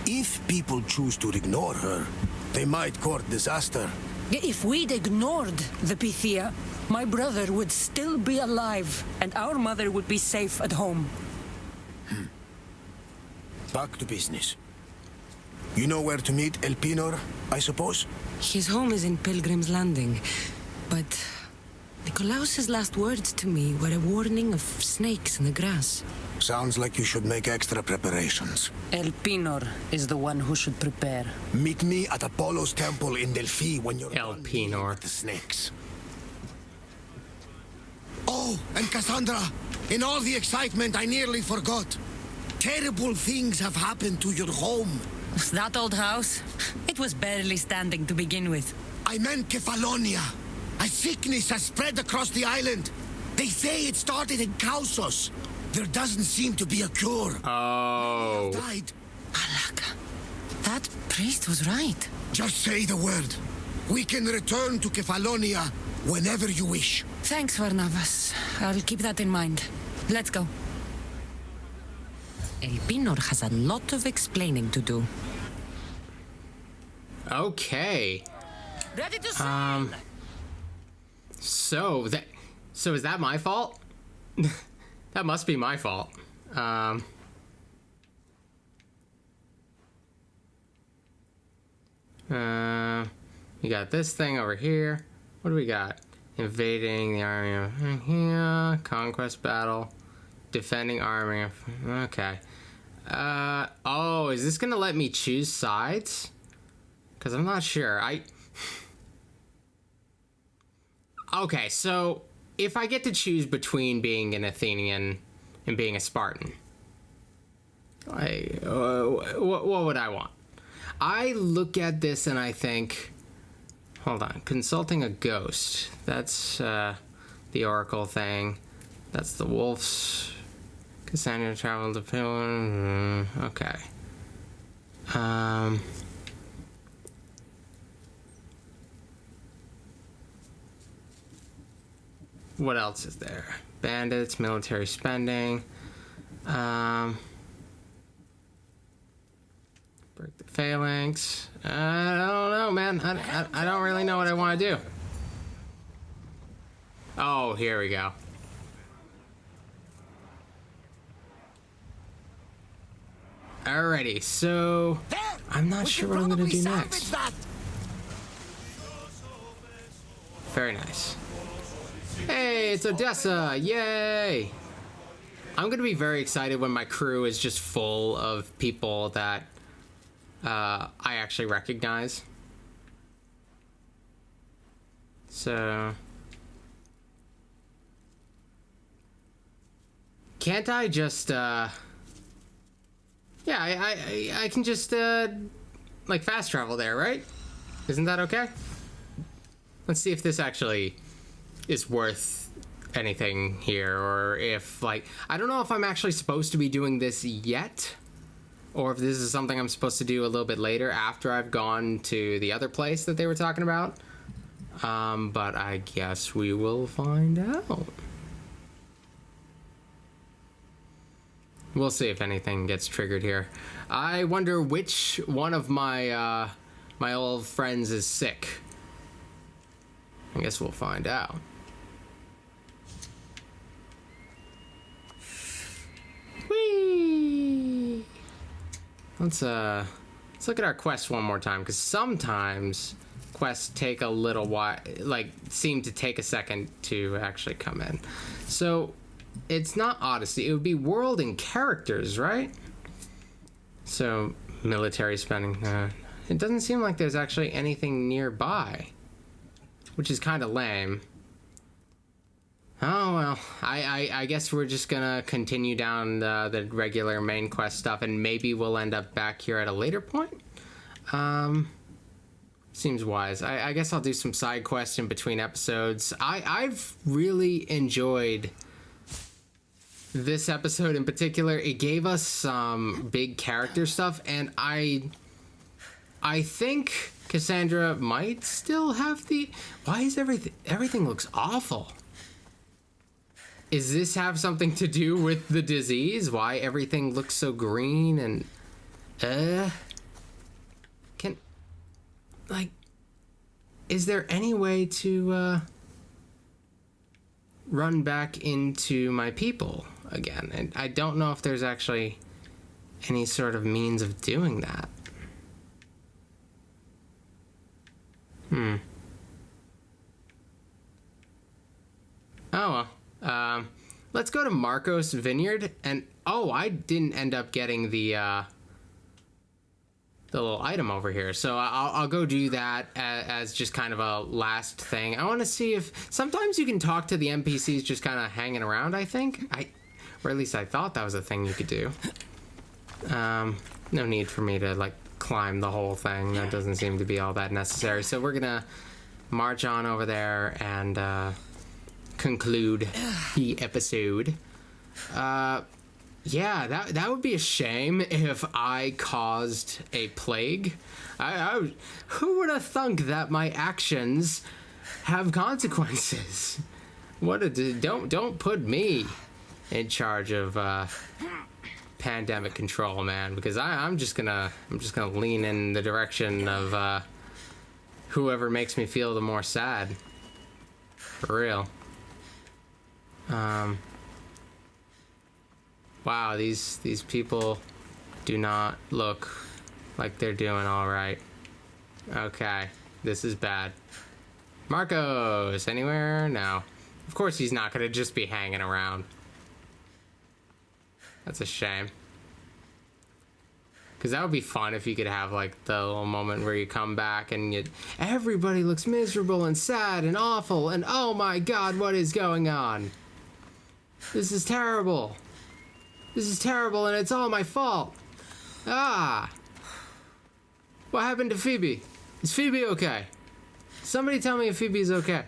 if people choose to ignore her, they might court disaster. If we'd ignored the Pythia, my brother would still be alive, and our mother would be safe at home. Back to business. You know where to meet Elpinor, I suppose? His home is in Pilgrim's Landing, but Nikolaos's last words to me were a warning of snakes in the grass. Sounds like you should make extra preparations. Elpinor is the one who should prepare. Meet me at Apollo's temple in Delphi when you're Elpinor with the snakes. Oh, and Cassandra, In all the excitement, I nearly forgot. Terrible things have happened to your home. That old house? It was barely standing to begin with. I meant Kefalonia. A sickness has spread across the island. They say it started in Kausos. There doesn't seem to be a cure. Oh. Died. Alaka. That priest was right. Just say the word. We can return to Kefalonia whenever you wish. Thanks, Varnavas. I'll keep that in mind. Let's go. Elpinor has a lot of explaining to do. Okay. Ready to sail! So is that my fault? That must be my fault. We got this thing over here. What do we got? Invading the army of here, conquest battle, defending army of, okay. Oh, is this gonna let me choose sides? Because I'm not sure. Okay, so if I get to choose between being an Athenian and being a Spartan, what would I want? I look at this and I think, hold on, consulting a ghost. That's the Oracle thing. That's the wolves. Cassandra traveled to Peri. Okay. What else is there? Bandits, military spending. Break the phalanx. I don't know, man. I don't really know what I want to do. Oh, here we go. Alrighty, so I'm not sure what I'm gonna do next. Very nice. Hey, it's Odessa! Yay! I'm gonna be very excited when my crew is just full of people that I actually recognize. So can't I just yeah, I can just like fast travel there, right? Isn't that okay? Let's see if this actually is worth anything here, or if, like, I don't know if I'm actually supposed to be doing this yet, or if this is something I'm supposed to do a little bit later after I've gone to the other place that they were talking about. But I guess we will find out. We'll see if anything gets triggered here. I wonder which one of my my old friends is sick. I guess we'll find out. Whee! Let's look at our quest one more time, because sometimes quests take a little while, like seem to take a second to actually come in. So it's not Odyssey, it would be world and characters, right? So military spending, it doesn't seem like there's actually anything nearby, which is kind of lame. Oh well, I guess we're just gonna continue down the regular main quest stuff, and maybe we'll end up back here at a later point. Seems wise. I guess I'll do some side quests in between episodes. I've really enjoyed this episode in particular. It gave us some big character stuff, and I think Cassandra might still have the... Why is everything looks awful? Is this have something to do with the disease? Why everything looks so green and... Can... Like... Is there any way to, run back into my people again? And I don't know if there's actually any sort of means of doing that. Oh, well. Let's go to Marcos Vineyard, and oh, I didn't end up getting the little item over here, so I'll go do that as just kind of a last thing. I want to see if sometimes you can talk to the NPCs just kind of hanging around. I think Or at least I thought that was a thing you could do. No need for me to, like, climb the whole thing. That doesn't seem to be all that necessary. So we're gonna march on over there and conclude the episode. Yeah, that would be a shame if I caused a plague. Who would have thunk that my actions have consequences? Don't put me in charge of pandemic control, man, because I'm just gonna lean in the direction of whoever makes me feel the more sad. For real. Wow, these people do not look like they're doing all right. Okay, this is bad. Marcos, anywhere? No. Of course he's not gonna just be hanging around. That's a shame. Because that would be fun if you could have, like, the little moment where you come back and everybody looks miserable and sad and awful and oh my god, what is going on? This is terrible. This is terrible and it's all my fault. Ah! What happened to Phoebe? Is Phoebe okay? Somebody tell me if Phoebe's okay.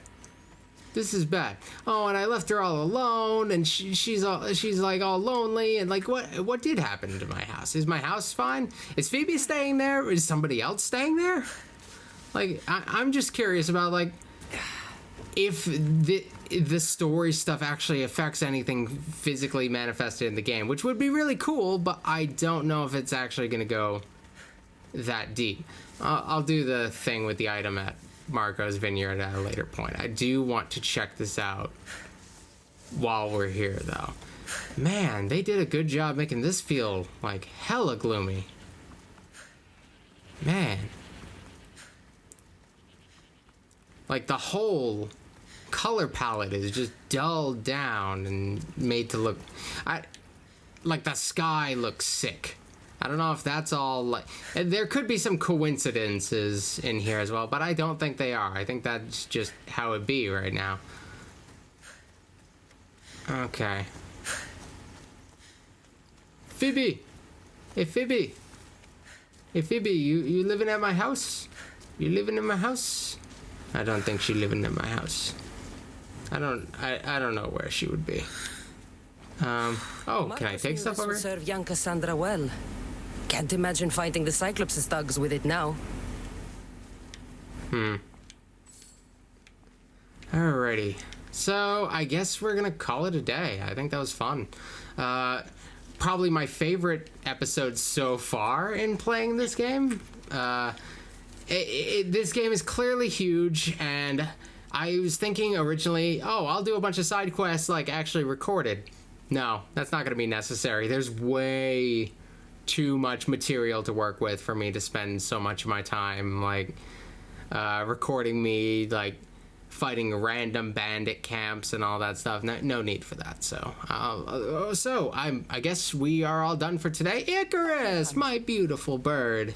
This is bad. Oh, and I left her all alone, and she's like all lonely, and like what did happen to my house? Is my house fine? Is Phoebe staying there? Is somebody else staying there? Like I'm just curious about like if the story stuff actually affects anything physically manifested in the game, which would be really cool, but I don't know if it's actually going to go that deep. I'll do the thing with the item at Marco's Vineyard at a later point. I do want to check this out while we're here, though. Man, they did a good job making this feel, like, hella gloomy. Man. Like, the whole color palette is just dulled down and made to look... like, the sky looks sick. I don't know if that's all like... There could be some coincidences in here as well, but I don't think they are. I think that's just how it be right now. Okay. Phoebe! Hey, Phoebe! Hey, Phoebe, you living at my house? You living in my house? I don't think she living in my house. I don't know where she would be. Oh, can I take stuff over here? Serve young Cassandra well. Can't imagine fighting the Cyclops' thugs with it now. Alrighty. So, I guess we're gonna call it a day. I think that was fun. Probably my favorite episode so far in playing this game. This game is clearly huge, and I was thinking originally, oh, I'll do a bunch of side quests, like, actually recorded. No, that's not gonna be necessary. There's way too much material to work with for me to spend so much of my time, like, recording me, like, fighting random bandit camps and all that stuff. No need for that. So I guess we are all done for today. Icarus, my beautiful bird.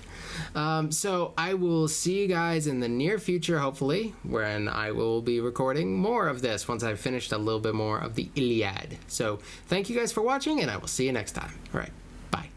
So I will see you guys in the near future, hopefully, when I will be recording more of this once I've finished a little bit more of the Iliad. So thank you guys for watching, and I will see you next time. All right.